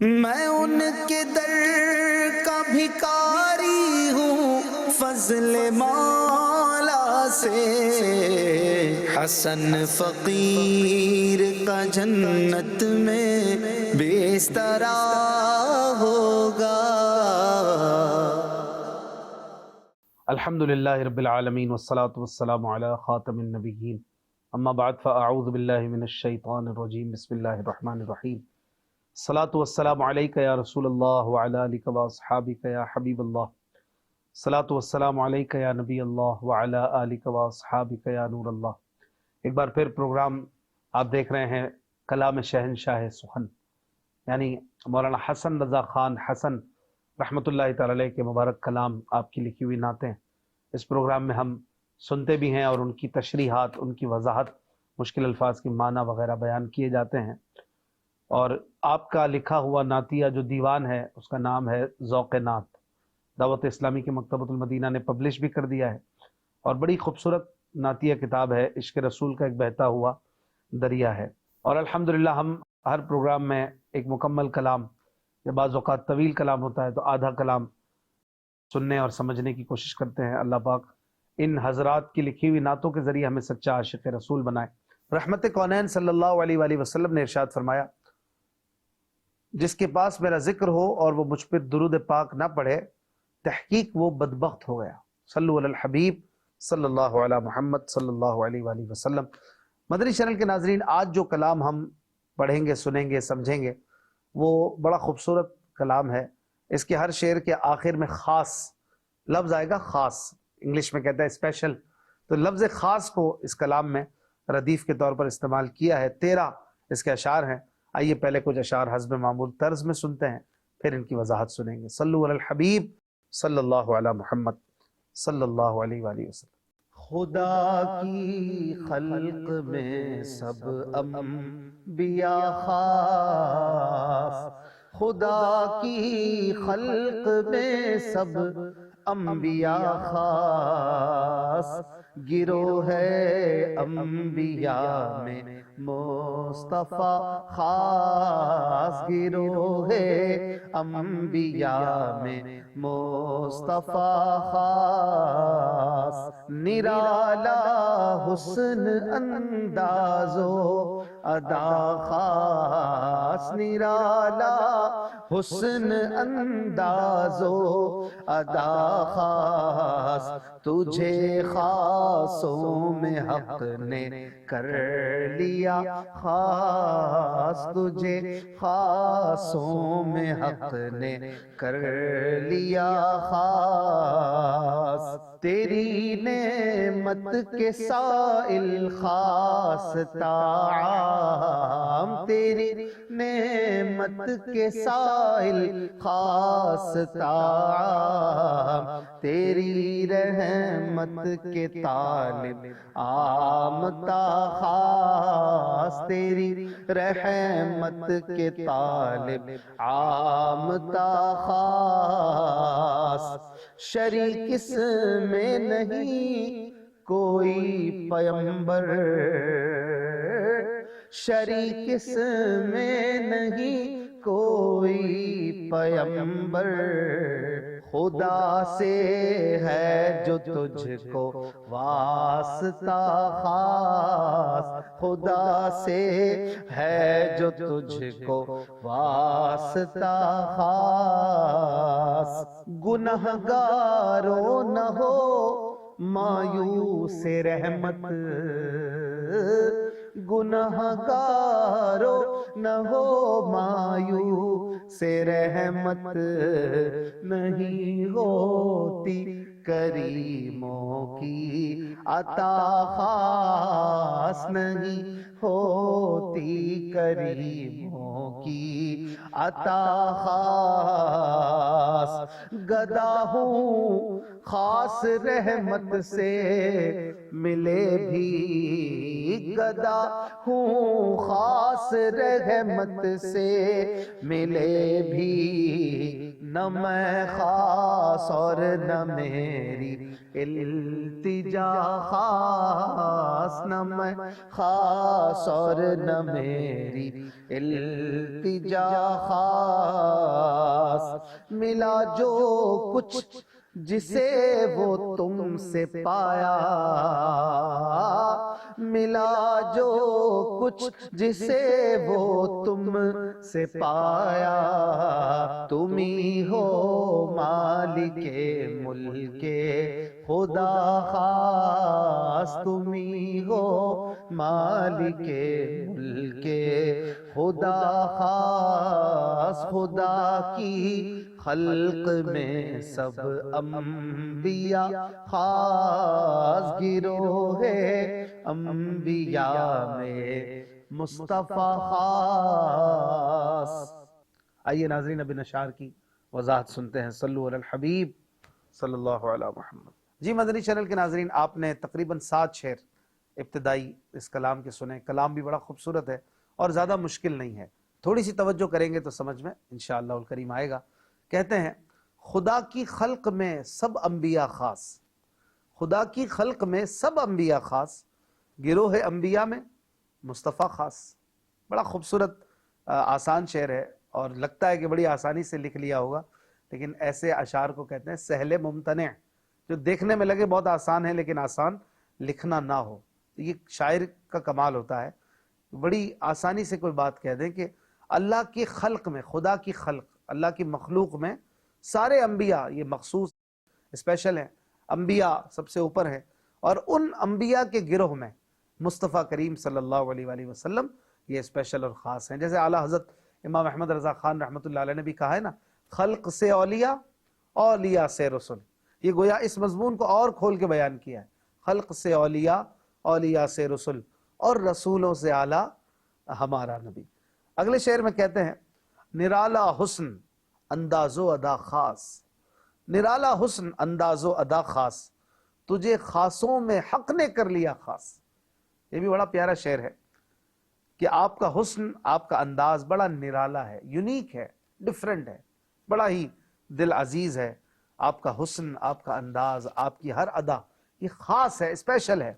میں ان کے در کا بھکاری ہوں فضل مولا سے، حسن فقیر کا جنت میں بستر ہوگا۔ الحمدللہ رب العالمین والصلاة والسلام علی خاتم النبیین، اما بعد فاعوذ باللہ من الشیطان الرجیم، بسم اللہ الرحمن الرحیم۔ الصلاة والسلام علیک یا رسول اللہ وعلی آلک واصحابک یا حبیب اللہ، الصلاة والسلام علیک یا نبی اللہ وعلی آلک واصحابک یا نور اللہ۔ ایک بار پھر پروگرام آپ دیکھ رہے ہیں کلام شہنشاہ سخن، یعنی مولانا حسن رضا خان حسن رحمۃ اللہ تعالی علیہ کے مبارک کلام، آپ کی لکھی ہوئی نعتیں۔ اس پروگرام میں ہم سنتے بھی ہیں اور ان کی تشریحات، ان کی وضاحت، مشکل الفاظ کی معنی وغیرہ بیان کیے جاتے ہیں۔ اور آپ کا لکھا ہوا نعتیہ جو دیوان ہے اس کا نام ہے ذوق نعت، دعوت اسلامی کی مکتبۃ المدینہ نے پبلش بھی کر دیا ہے، اور بڑی خوبصورت نعتیہ کتاب ہے، عشق رسول کا ایک بہتا ہوا دریا ہے۔ اور الحمدللہ ہم ہر پروگرام میں ایک مکمل کلام، یا بعض اوقات طویل کلام ہوتا ہے تو آدھا کلام سننے اور سمجھنے کی کوشش کرتے ہیں۔ اللہ پاک ان حضرات کی لکھی ہوئی نعتوں کے ذریعے ہمیں سچا عاشق رسول بنائے۔ رحمت کونین صلی اللہ علیہ وآلہ وسلم نے ارشاد فرمایا، جس کے پاس میرا ذکر ہو اور وہ مجھ پر درود پاک نہ پڑھے، تحقیق وہ بدبخت ہو گیا۔ صلو علی الحبیب صلی اللہ علی محمد صلی اللہ علیہ وآلہ وسلم۔ مدنی چینل کے ناظرین، آج جو کلام ہم پڑھیں گے، سنیں گے، سمجھیں گے، وہ بڑا خوبصورت کلام ہے۔ اس کے ہر شعر کے آخر میں خاص لفظ آئے گا، خاص، انگلش میں کہتا ہے اسپیشل، تو لفظ خاص کو اس کلام میں ردیف کے طور پر استعمال کیا ہے۔ 13 اس کے اشعار ہیں۔ آئیے پہلے کچھ اشعار حسب معمول طرز میں سنتے ہیں، پھر ان کی وضاحت سنیں گے۔ صلو علی الحبیب صلی اللہ علی محمد صلی اللہ علیہ وآلہ وسلم۔ خدا کی خلق میں سب انبیاء خاص، خدا کی خلق میں سب انبیاء خاص، گروہ ہے انبیاء میں مصطفیٰ خاص، گروہ ہے انبیاء میں مصطفیٰ خاص، نرالا حسن انداز و ادا خاص، نرالا حسن انداز و ادا خاص، تجھے خاصوں میں حق نے کر لیا خاص، تجھے خاصوں میں حق نے کر لیا خاص، تیری نعمت کے سائل خاص تعام، تیری نعمت کے سائل خاص تعام، تیری رحمت کے طالب آمتا خاص، تیری رحمت کے طالب آمتا خاص، شریک اس میں نہیں کوئی پیمبر، شریک اس میں نہیں کوئی پیمبر، خدا سے ہے جو تجھ کو واسطہ خاص، خدا سے ہے جو تجھ کو واسطہ خاص، گنہگارو نہ ہو مایوس رحمت، گنہگارو نہ ہو مایوس رحمت، نہیں ہوتی کریموں کی عطا خاص، نہیں ہوتی کریموں کی عطا خاص، گدا ہوں خاص رحمت سے ملے بھی، گدا ہوں خاص رحمت سے ملے بھی، نہ میں خاص اور نہ میری التجا خاص، نہ میں خاص اور نہ میری التجا خاص، ملا جو کچھ جسے وہ تم سے پایا، ملا جو کچھ جسے وہ تم سے پایا، تم ہی ہو مالک ملک خدا خاص، تم ہی ہو مالک ملک خدا خاص، خدا کی خلق میں سب انبیاء خاص، گروہ انبیاء میں مصطفیٰ خاص۔ آئیے ناظرین اب ان اشعار کی وضاحت سنتے ہیں۔ صلو علی الحبیب صلی اللہ علی محمد۔ جی مدنی چینل کے ناظرین، آپ نے تقریباً 7 شعر ابتدائی اس کلام کے سنے۔ کلام بھی بڑا خوبصورت ہے اور زیادہ مشکل نہیں ہے، تھوڑی سی توجہ کریں گے تو سمجھ میں انشاءاللہ الکریم آئے گا۔ کہتے ہیں خدا کی خلق میں سب انبیاء خاص، خدا کی خلق میں سب انبیاء خاص، گروہ انبیاء میں مصطفیٰ خاص۔ بڑا خوبصورت آسان شعر ہے اور لگتا ہے کہ بڑی آسانی سے لکھ لیا ہوگا، لیکن ایسے اشعار کو کہتے ہیں سہل ممتنع، جو دیکھنے میں لگے بہت آسان ہے لیکن آسان لکھنا نہ ہو۔ یہ شاعر کا کمال ہوتا ہے، بڑی آسانی سے کوئی بات کہہ دیں کہ اللہ کی خلق میں، خدا کی خلق، اللہ کی مخلوق میں سارے انبیاء، یہ مخصوص اسپیشل ہیں، انبیاء سب سے اوپر ہے، اور ان انبیاء کے گروہ میں مصطفیٰ کریم صلی اللہ علیہ وآلہ وسلم یہ اسپیشل اور خاص ہیں۔ جیسے اعلیٰ حضرت امام احمد رضا خان رحمۃ اللہ علیہ نے بھی کہا ہے نا، خلق سے اولیاء، اولیاء سے رسول۔ یہ گویا اس مضمون کو اور کھول کے بیان کیا ہے، خلق سے اولیاء، اولیاء سے رسول، اور رسولوں سے اعلیٰ ہمارا نبی۔ اگلے شعر میں کہتے ہیں نرالا حسن انداز و ادا خاص، نرالا حسن انداز و ادا خاص، تجھے خاصوں میں حق نے کر لیا خاص۔ یہ بھی بڑا پیارا شعر ہے کہ آپ کا حسن، آپ کا انداز بڑا نرالا ہے، یونیک ہے، ڈیفرنٹ ہے، بڑا ہی دل عزیز ہے۔ آپ کا حسن، آپ کا انداز، آپ کی ہر ادا یہ خاص ہے، اسپیشل ہے۔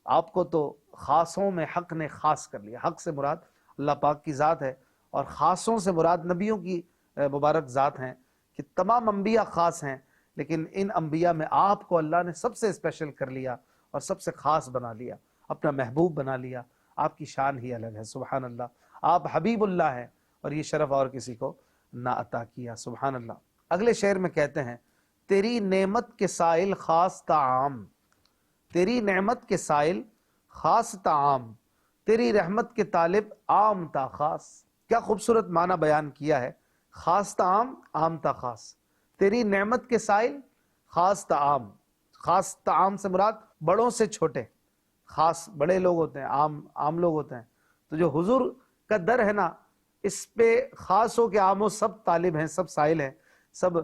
آپ کو تو خاصوں میں حق نے خاص کر لیا۔ حق سے مراد اللہ پاک کی ذات ہے، اور خاصوں سے مراد نبیوں کی مبارک ذات ہیں، کہ تمام انبیاء خاص ہیں، لیکن ان انبیاء میں آپ کو اللہ نے سب سے اسپیشل کر لیا اور سب سے خاص بنا لیا، اپنا محبوب بنا لیا۔ آپ کی شان ہی الگ ہے، سبحان اللہ۔ آپ حبیب اللہ ہیں اور یہ شرف اور کسی کو نہ عطا کیا، سبحان اللہ۔ اگلے شعر میں کہتے ہیں تیری نعمت کے سائل خاص تعام، تیری نعمت کے سائل خاص تعام، تیری رحمت کے طالب عام تا خاص۔ کیا خوبصورت معنی بیان کیا ہے، خاص تعام، عام تا خاص۔ تیری نعمت کے سائل خاص تعام، خاص تعام سے مراد بڑوں سے چھوٹے، خاص بڑے لوگ ہوتے ہیں، عام لوگ ہوتے ہیں، تو جو حضور کا در ہے نا، اس پہ خاص ہو کہ عام و سب طالب ہیں، سب سائل ہیں، سب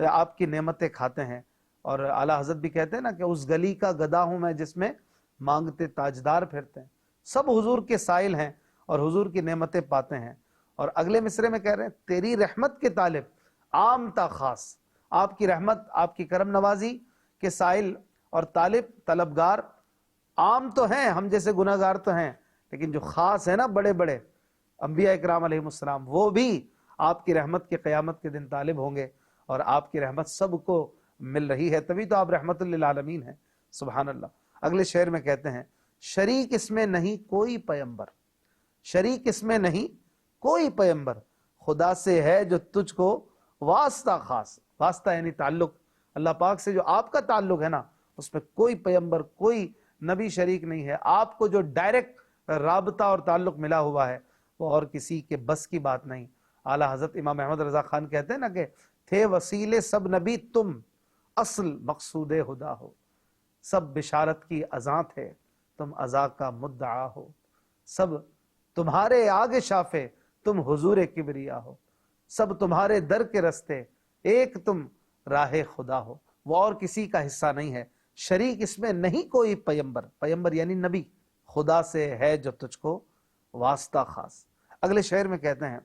آپ کی نعمتیں کھاتے ہیں۔ اور اعلیٰ حضرت بھی کہتے ہیں نا کہ اس گلی کا گدا ہوں میں جس میں مانگتے تاجدار پھرتے ہیں۔ سب حضور کے سائل ہیں اور حضور کی نعمتیں پاتے ہیں۔ اور اگلے مصرے میں کہہ رہے ہیں تیری رحمت کے طالب عام تا خاص، آپ کی رحمت، آپ کی کرم نوازی کے سائل اور طالب، طلبگار عام تو ہیں، ہم جیسے گناہ گار تو ہیں، لیکن جو خاص ہے نا بڑے بڑے انبیاء اکرام علیہ السلام، وہ بھی آپ کی رحمت کے قیامت کے دن طالب ہوں گے، اور آپ کی رحمت سب کو مل رہی ہے، تبھی تو آپ رحمت للعالمین ہیں، سبحان اللہ۔ اگلے شعر میں کہتے ہیں شریک اس میں نہیں کوئی پیمبر، شریک اس میں نہیں کوئی پیمبر، خدا سے ہے جو تجھ کو واسطہ خاص۔ واسطہ یعنی تعلق، اللہ پاک سے جو آپ کا تعلق ہے نا، اس میں کوئی پیمبر، کوئی نبی شریک نہیں ہے۔ آپ کو جو ڈائریکٹ رابطہ اور تعلق ملا ہوا ہے وہ اور کسی کے بس کی بات نہیں۔ اعلیٰ حضرت امام احمد رضا خان کہتے ہیں نا کہ تھے وسیلے سب نبی تم، اصل مقصود خدا ہو، سب بشارت کی اذاں تھے تم اذا کا مدعا ہو، سب تمہارے آگے شافے تم حضور کبریا ہو، سب تمہارے در کے رستے ایک تم راہ خدا ہو۔ وہ اور کسی کا حصہ نہیں ہے، شریک اس میں نہیں کوئی پیمبر، پیمبر یعنی نبی، خدا سے ہے جو تجھ کو واسطہ خاص۔ اگلے شعر میں کہتے ہیں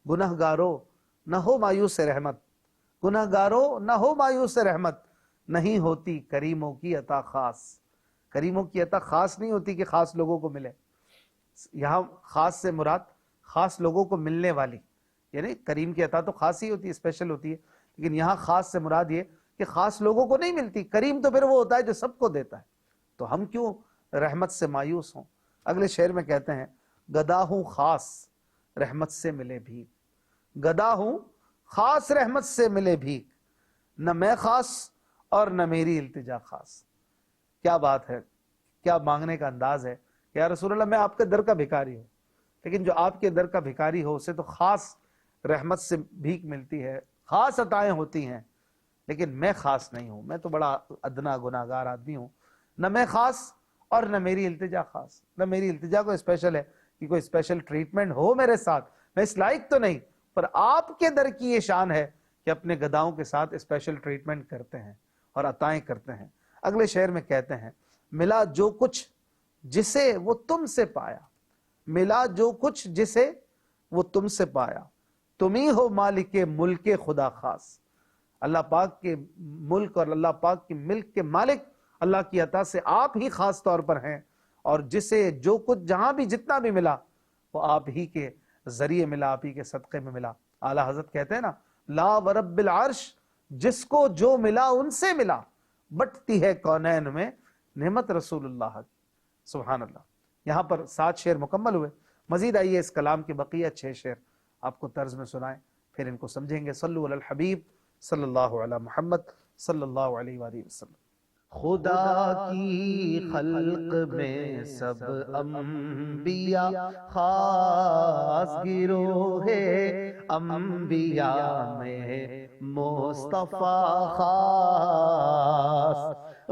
گنہگارو نہ ہو مایوس رحمت، گنہگارو نہ ہو مایوس رحمت، نہیں ہوتی کریموں کی عطا خاص۔ کریموں کی عطا خاص نہیں ہوتی کہ خاص لوگوں کو ملے، یہاں خاص سے مراد خاص لوگوں کو ملنے والی، یعنی کریم کی عطا تو خاص ہی ہوتی ہے، اسپیشل ہوتی ہے، لیکن یہاں خاص سے مراد یہ کہ خاص لوگوں کو نہیں ملتی، کریم تو پھر وہ ہوتا ہے جو سب کو دیتا ہے، تو ہم کیوں رحمت سے مایوس ہوں؟ اگلے شعر میں کہتے ہیں گدا ہوں خاص رحمت سے ملے بھی، گدا ہوں خاص رحمت سے ملے بھی، نہ میں خاص اور نہ میری التجا خاص۔ کیا بات ہے، کیا مانگنے کا انداز ہے کہ یا رسول اللہ میں آپ کے در کا بھکاری ہوں، لیکن جو آپ کے در کا بھکاری ہو اسے تو خاص رحمت سے بھیک ملتی ہے، خاص عطائیں ہوتی ہیں، لیکن میں خاص نہیں ہوں، میں تو بڑا ادنا گناہگار آدمی ہوں، نہ میں خاص اور نہ میری التجا خاص، نہ میری التجا کوئی اسپیشل ہے کہ کوئی اسپیشل ٹریٹمنٹ ہو میرے ساتھ، میں اس لائق تو نہیں، پر آپ کے در کی یہ شان ہے کہ اپنے گداؤں کے ساتھ اسپیشل ٹریٹمنٹ کرتے ہیں اور عطائیں کرتے ہیں۔ اگلے شعر میں کہتے ہیں ملا جو کچھ جسے وہ تم سے پایا، ملا جو کچھ جسے وہ تم سے پایا، تم ہی ہو مالک ملک خدا خاص۔ اللہ پاک کے ملک اور اللہ پاک کے ملک کے مالک اللہ کی عطا سے آپ ہی خاص طور پر ہیں، اور جسے جو کچھ جہاں بھی جتنا بھی ملا وہ آپ ہی کے ذریعے ملا، آپ ہی کے صدقے میں ملا۔ اعلیٰ حضرت کہتے ہیں نا لا ورب العرش، جس کو جو ملا ان سے ملا، بٹتی ہے کونین میں نعمت رسول اللہ کی۔ سبحان اللہ۔ یہاں پر 7 شعر مکمل ہوئے، مزید آئیے اس کلام کے بقیہ 6 شعر آپ کو طرز میں سنائیں، پھر ان کو سمجھیں گے۔ صلو علی الحبیب صلی اللہ علی محمد صلی اللہ علیہ وآلہ وسلم۔ خدا کی خلق میں سب انبیاء خاص گروہ انبیاء میں مصطفیٰ خاص،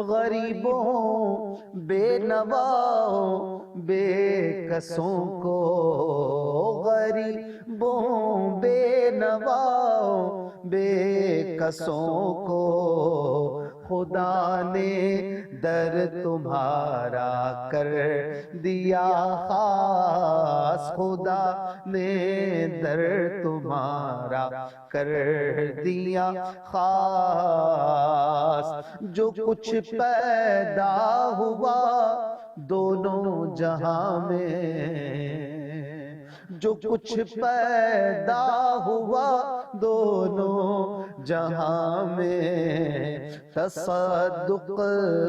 غریبوں بے نواؤں بے کسوں کو، غریبوں بے نواؤں بے کسوں کو خدا نے در تمہارا کر دیا خاص، خدا نے در تمہارا کر دیا خاص، جو کچھ پیدا ہوا دونوں جہاں میں، جو کچھ پیدا ہوا دونوں جہاں میں، تصدق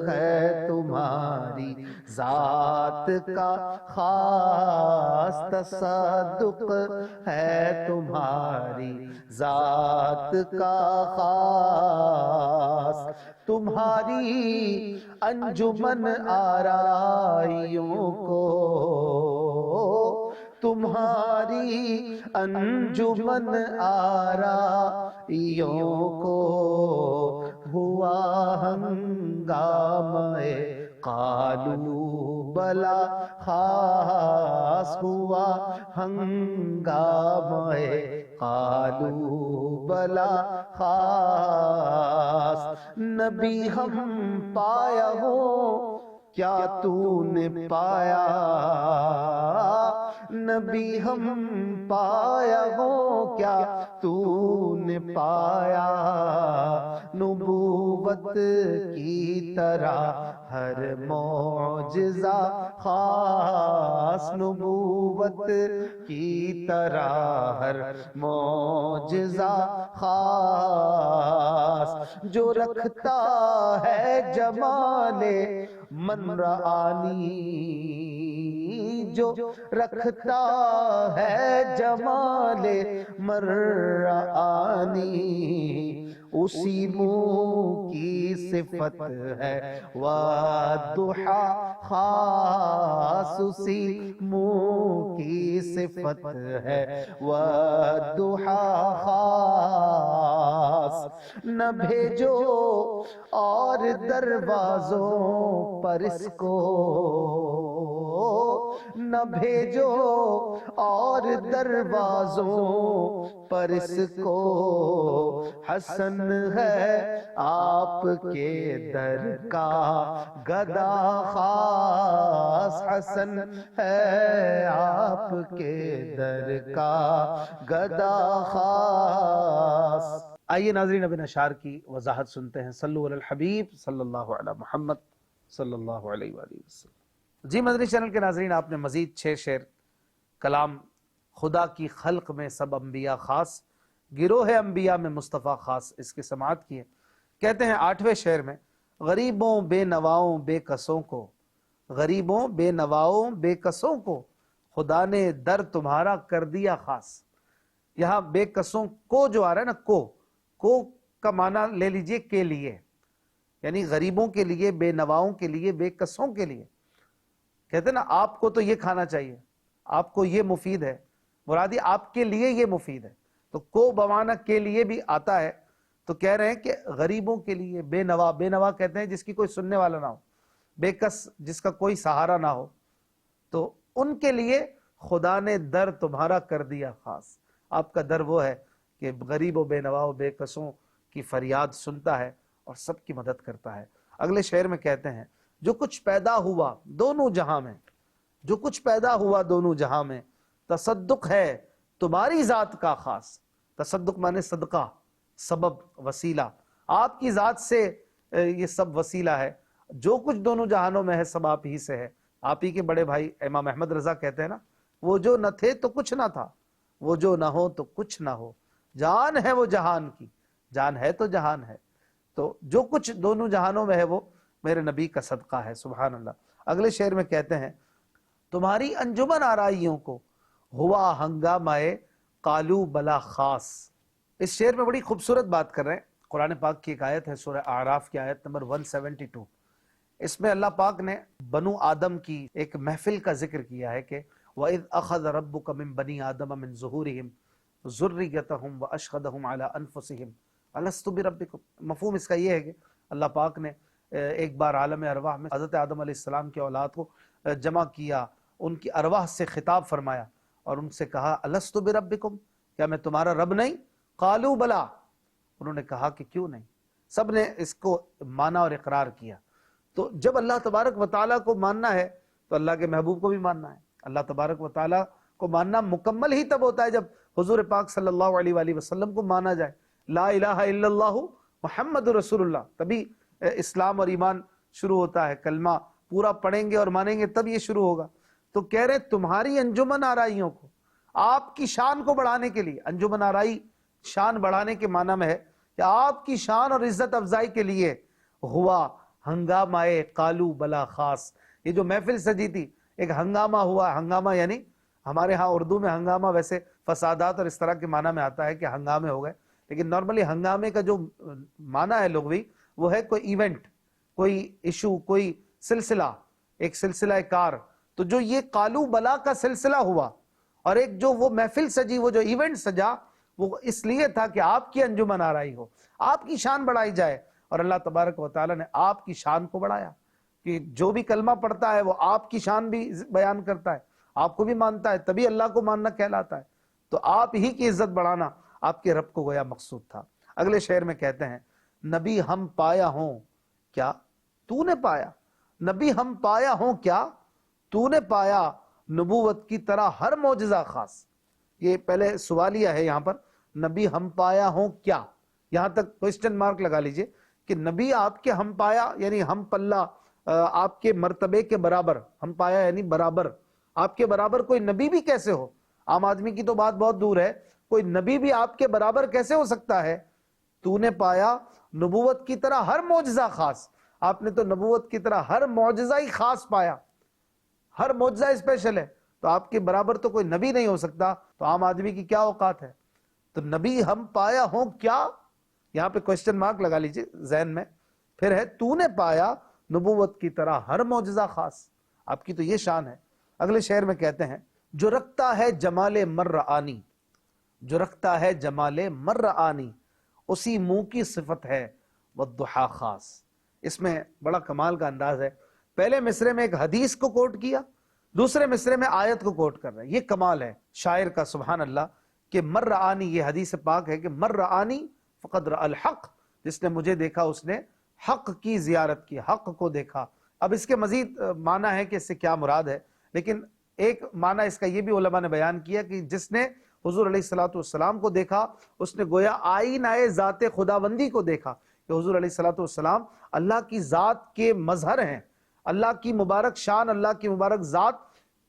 ہے تمہاری ذات کا خاص، تصدق ہے تمہاری ذات کا خاص، تمہاری انجمن آرائیوں کو، تمہاری انجمن آرائیوں کو ہوا ہنگامہ قالوا بلا خاص، ہوا ہنگامہ قالوا بلا خاص، نبی ہم پایا ہو کیا تو نے پایا، نبی ہم پایا ہو کیا تو نے پایا، نبوت کی طرح ہر معجزہ خاص، نبوت کی طرح ہر معجزہ خاص، جو رکھتا ہے جمال من رآنی، جو رکھتا ہے جمال من رآنی، اسی منہ کی صفت ہے والضحیٰ خاص، اسی منہ کی صفت ہے والضحیٰ خاص، نہ بھیجو اور دروازوں پر اس کو، نہ بھیجو اور دروازوں پر اس کو، حسن ہے آپ کے در کا گدا خاص، حسن ہے آپ کے در کا گدا خاص۔ آئیے ناظرین اب ان اشعار کی وضاحت سنتے ہیں۔ صلو علی الحبیب صلی اللہ علی محمد صلی اللہ علیہ وآلہ وسلم۔ جی مدنی چینل کے ناظرین، آپ نے مزید 6 شعر کلام خدا کی خلق میں سب انبیاء خاص گروہ انبیاء میں مصطفیٰ خاص، اس کی سماعت کی ہے۔ کہتے ہیں 8ویں شعر میں، غریبوں بے نواؤں بے کسوں کو، غریبوں بے نواؤں بے کسوں کو خدا نے در تمہارا کر دیا خاص۔ یہاں بے کسوں کو جو آ رہا ہے نا، کو کا معنی لے لیجئے کے لیے، یعنی غریبوں کے لیے، بے نواؤں کے لیے، بے کسوں کے لیے۔ کہتے ہیں نا آپ کو تو یہ کھانا چاہیے، آپ کو یہ مفید ہے، مرادی آپ کے لیے یہ مفید ہے، تو کو بمانا کے لیے بھی آتا ہے۔ تو کہہ رہے ہیں کہ غریبوں کے لیے، بے نوا، بے نوا کہتے ہیں جس کی کوئی سننے والا نہ ہو، بے کس جس کا کوئی سہارا نہ ہو، تو ان کے لیے خدا نے در تمہارا کر دیا خاص۔ آپ کا در وہ ہے کہ غریب و بے نوا و بے کسوں کی فریاد سنتا ہے اور سب کی مدد کرتا ہے۔ اگلے شعر میں کہتے ہیں، جو کچھ پیدا ہوا دونوں جہاں میں، جو کچھ پیدا ہوا دونوں جہاں میں، تصدق ہے تمہاری ذات کا خاص۔ تصدق مانے صدقہ، سبب، وسیلہ، آپ کی ذات سے یہ سب وسیلہ ہے۔ جو کچھ دونوں جہانوں میں ہے سب آپ ہی سے ہے۔ آپ ہی کے بڑے بھائی امام احمد رضا کہتے ہیں نا، وہ جو نہ تھے تو کچھ نہ تھا، وہ جو نہ ہو تو کچھ نہ ہو، جان ہے وہ جہان کی، جان ہے تو جہان ہے۔ تو جو کچھ دونوں جہانوں میں ہے وہ میرے نبی کا صدقہ ہے، سبحان اللہ۔ اگلے شعر میں کہتے ہیں، تمہاری انجمن آرائیوں کو ہوا ہنگامہ قالو بلا خاص۔ اس شعر میں بڑی خوبصورت بات کر رہے ہیں، قرآن پاک کی ایک آیت ہے، سورہ اعراف کی آیت نمبر 172۔ اس میں اللہ پاک نے بنو آدم کی ایک محفل کا ذکر کیا ہے کہ وَإِذْ أَخَذَ رَبُّكَ مِن بَنِي آدَمَ مِن ظُهُورِهِمْ ذُرِّيَّتَهُمْ وَأَشْهَدَهُمْ عَلَىٰ أَنفُسِهِمْ أَلَسْتُ بِرَبِّكُمْ۔ مفہوم اس کا یہ ہے کہ اللہ پاک نے ایک بار عالم ارواح میں حضرت آدم علیہ السلام کی اولاد کو جمع کیا، ان کی ارواح سے خطاب فرمایا اور ان سے کہا أَلَسْتُ بِرَبِّكُمْ، کیا میں تمہارا رب نہیں؟ قالوا بلا، انہوں نے کہا کہ کیوں نہیں۔ سب نے اس کو مانا اور اقرار کیا۔ تو جب اللہ تبارک و تعالیٰ کو ماننا ہے تو اللہ کے محبوب کو بھی ماننا ہے۔ اللہ تبارک و تعالیٰ کو ماننا مکمل ہی تب ہوتا ہے جب حضور پاک صلی اللہ علیہ وآلہ وسلم کو مانا جائے، لا الہ الا اللہ محمد رسول اللہ، تبھی اسلام اور ایمان شروع ہوتا ہے۔ کلمہ پورا پڑھیں گے اور مانیں گے تب یہ شروع ہوگا۔ تو کہہ رہے تمہاری انجمن آرائیوں کو، آپ کی شان کو بڑھانے کے لیے، انجمن آرائی شان بڑھانے کے معنی میں ہے کہ آپ کی شان اور عزت افزائی کے لیے ہوا ہنگامہ قالو بلا خاص۔ یہ جو محفل سجی تھی، ایک ہنگامہ ہوا۔ ہنگامہ یعنی ہمارے ہاں اردو میں ہنگامہ ویسے فسادات اور اس طرح کے معنی میں آتا ہے کہ ہنگامے ہو گئے، لیکن نارملی ہنگامے کا جو معنی ہے لغوی وہ ہے کوئی ایونٹ، کوئی ایشو، کوئی سلسلہ، ایک سلسلہ کار۔ تو جو یہ قالو بلا کا سلسلہ ہوا اور ایک جو وہ محفل سجی، وہ جو ایونٹ سجا، وہ اس لیے تھا کہ آپ کی انجمن آرائی ہو، آپ کی شان بڑھائی جائے۔ اور اللہ تبارک و تعالیٰ نے آپ کی شان کو بڑھایا کہ جو بھی کلمہ پڑھتا ہے وہ آپ کی شان بھی بیان کرتا ہے، آپ کو بھی مانتا ہے، تبھی اللہ کو ماننا کہلاتا ہے۔ تو آپ ہی کی عزت بڑھانا آپ کے رب کو گویا مقصود تھا۔ اگلے شعر میں کہتے ہیں، نبی ہم پایا ہوں کیا تو نے پایا، نبی ہم پایا ہوں کیا تو نے پایا، نبوت کی طرح ہر معجزہ خاص۔ یہ پہلے سوالیہ ہے، یہاں پر نبی ہم پایا ہوں کیا، یہاں تک کوئسچن مارک لگا لیجئے کہ نبی آپ کے ہم پایا یعنی ہم پلہ، آپ کے مرتبے کے برابر، ہم پایا یعنی برابر، آپ کے برابر کوئی نبی بھی کیسے ہو؟ عام آدمی کی تو بات بہت دور ہے، کوئی نبی بھی آپ کے برابر کیسے ہو سکتا ہے؟ تو نے پایا نبوت کی طرح ہر معجزہ خاص، آپ نے تو نبوت کی طرح ہر معجزہ ہی خاص پایا، ہر معجزہ اسپیشل ہے، تو آپ کے برابر تو کوئی نبی نہیں ہو سکتا، تو عام آدمی کی کیا اوقات ہے؟ تو نبی ہم پایا ہوں کیا، یہاں پہ کوئسچن مارک لگا لیجئے ذہن میں۔ پھر ہے تو نے پایا نبوت کی طرح ہر معجزہ خاص، آپ کی تو یہ شان ہے۔ اگلے شعر میں کہتے ہیں، جو رکھتا ہے جمال مرآنی، جو رکھتا ہے جمال مرآنی، اسی منہ کی صفت ہے والضحیٰ خاص۔ اس میں بڑا کمال کا انداز ہے، پہلے مصرے میں ایک حدیث کو کوٹ کیا، دوسرے مصرے میں آیت کو کوٹ کر رہے ہیں۔ یہ کمال ہے شاعر کا، سبحان اللہ، کہ مرآنی، یہ حدیث پاک ہے کہ مرآنی فقد رأى الحق، جس نے مجھے دیکھا اس نے حق کی زیارت کی، حق کو دیکھا۔ اب اس کے مزید معنی ہے کہ اس سے کیا مراد ہے، لیکن ایک معنی اس کا یہ بھی علماء نے بیان کیا کہ جس نے حضور علیہ الصلوۃ والسلام کو دیکھا، اس نے گویا آئینہ ذات خداوندی کو دیکھا، کہ حضور علیہ الصلوۃ والسلام اللہ کی ذات کے مظہر ہیں، اللہ کی مبارک شان، اللہ کی مبارک ذات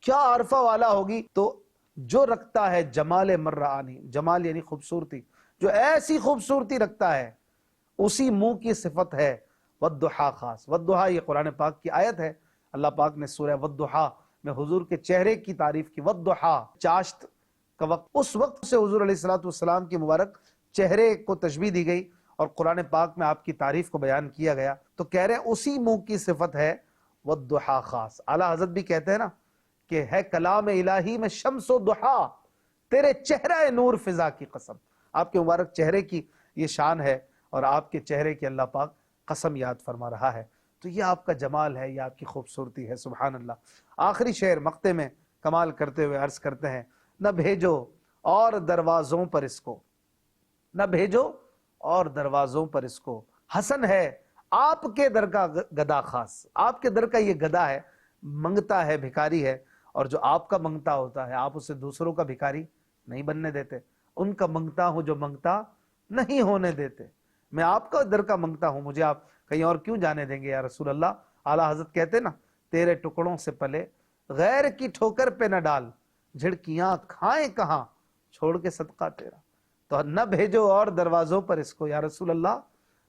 کیا عرفہ والا ہوگی۔ تو جو رکھتا ہے جمال مرآنی، جمال یعنی خوبصورتی، جو ایسی خوبصورتی رکھتا ہے اسی منہ کی صفت ہے والضحا خاص. والضحا یہ قرآن پاک کی آیت ہے. اللہ پاک نے سورہ والضحا میں حضور کے چہرے کی تعریف کی. والضحا چاشت کا وقت، اس وقت سے حضور علیہ السلام کی مبارک چہرے کو تشبیہ دی گئی اور قرآن پاک میں آپ کی تعریف کو بیان کیا گیا. تو کہہ رہے ہیں اسی منہ کی صفت ہے والضحا خاص. اعلیٰ حضرت بھی کہتے ہیں نا کہ ہے کلام الہی میں شمس و ضحا، تیرے چہرہ نور فضا کی قسم. آپ کے مبارک چہرے کی یہ شان ہے اور آپ کے چہرے کی اللہ پاک قسم یاد فرما رہا ہے. تو یہ آپ کا جمال ہے، یہ آپ کی خوبصورتی ہے. سبحان اللہ. آخری شعر مقطع میں کمال کرتے ہوئے عرض کرتے ہیں، نہ بھیجو اور دروازوں پر اس کو، نہ بھیجو اور دروازوں پر اس کو، حسن ہے آپ کے در کا گدا خاص. آپ کے در کا یہ گدا ہے، منگتا ہے، بھکاری ہے، اور جو آپ کا منگتا ہوتا ہے آپ اسے دوسروں کا بھکاری نہیں بننے دیتے. ان کا منگتا ہوں جو منگتا نہیں ہونے دیتے. میں آپ کا در کا منگتا ہوں، مجھے آپ کہیں اور کیوں جانے دیں گے یا رسول اللہ. اعلیٰ حضرت کہتے نا، تیرے ٹکڑوں سے پلے غیر کی ٹھوکر پہ نہ ڈال، جھڑکیاں کھائیں کہاں چھوڑ کے صدقہ تیرا. تو نہ بھیجو اور دروازوں پر اس کو یا رسول اللہ،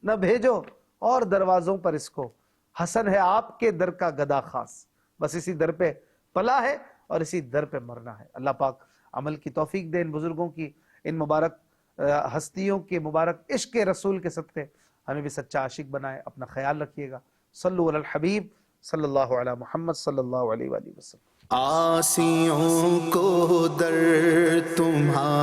نہ بھیجو اور دروازوں پر اس کو، حسن ہے آپ کے در کا گدا خاص. بس اسی در پہ پلا ہے اور اسی در پہ مرنا ہے. اللہ پاک عمل کی توفیق دے. ان بزرگوں کی، ان مبارک ہستیوں کے مبارک عشق رسول کے صدقے ہمیں بھی سچا عاشق بنائے. اپنا خیال رکھیے گا. صلو علی الحبیب صلی اللہ علی محمد صلی اللہ علیہ وآلہ وسلم. آسیوں کو در تمہارا